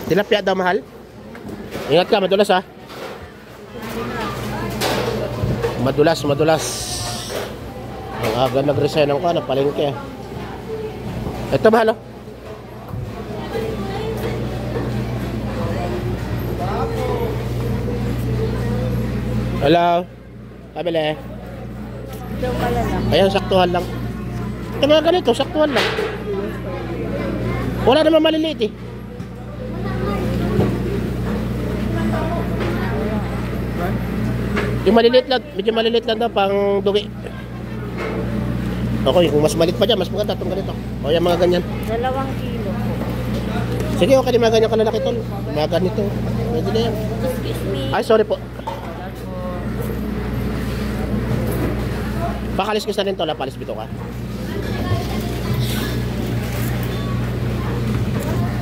Tilapia daw mahal. Ingat ka, madulas ha. Madulas. Ang aga nag-resign ng kuha, palengke. Ito mahal oh. Hello. Kabili. Ayan, saktuhan lang. Ito mga ganito, saktuhan lang. Wala naman maliliit eh. Yung maliliit lang, medyo maliliit lang daw pang dugi. Okay, kung mas maliit pa dyan, mas maganda itong ganito. O yan mga ganyan. 2 kilo. Sige, okay, mga ganyan kalalaki tol. Mga ganito. Pwede na yan. Excuse me. Ay, sorry po. Pakalis ko sa rin tol, palis bito ka.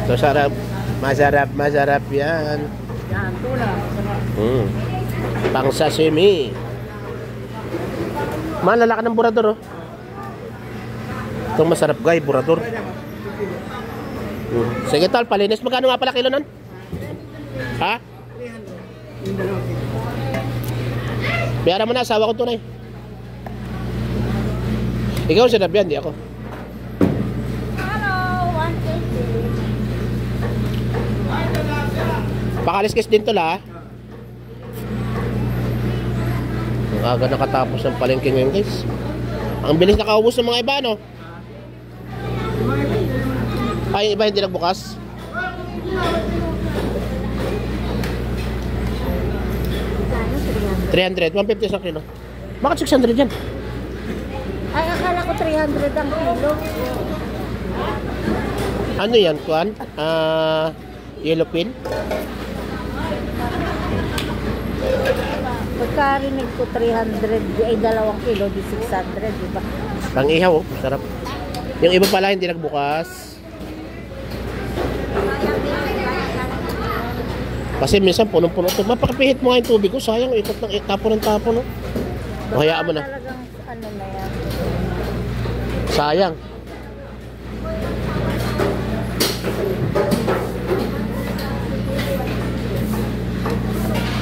So, sarap. Masarap yan. Yan, tuna. Pang sashimi. Malalaki ng burador oh. Itong masarap guys, burador. Sige tol, palinis. Magkano nga pala kilo nun? Ha? Biyara mo na, asawa ko tunay. Ikaw sinabihan, di ako. Hello, 1 kg. Pakaliskis din tol ha. Ang aga nakatapos ng palengke ngayon guys. Ang bilis nakaubos ng mga iba no. Ay, iba hindi nagbukas. $300, $150 sa kilo. Bakit $600 yan? Ay, akala ko 300 ang kilo. Ano yan, kuan? Yellow pin? Pagkarinig ko 300, ay 2 kilo, di 600, di ba? Pang ihaw, oh, sarap. Yung iba pala hindi nagbukas. Kasi minsan punong-puno ito. Mapakapihit mo nga yung tubig ko. Sayang, ikot ng tapon ng tapon. No? O hayaan mo na. Talagang ano na yan. Sayang.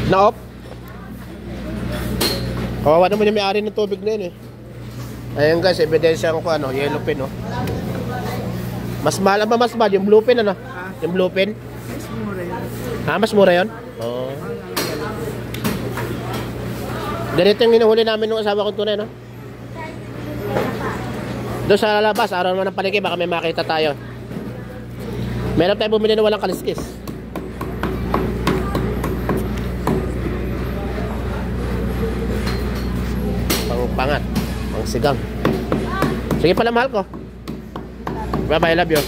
Na-off. Kawawa naman yung may-ari ng tubig na yun eh. Ayan guys, ebidensya ko ano, yellow pin oh. Mas mahal ba mas mahal yung blue pin ano? Yung blue pin? Mas mura yun. Ha, mas mura yun? Oo. Ganito yung hinuhuli namin nung asawa kong tunay no? Doon sa labas, araw naman ng palengke, baka may makita tayo. Meron tayo bumili na walang kaliskis. Pangat, pang sigang. Sige pala mahal ko. Bye bye, love you.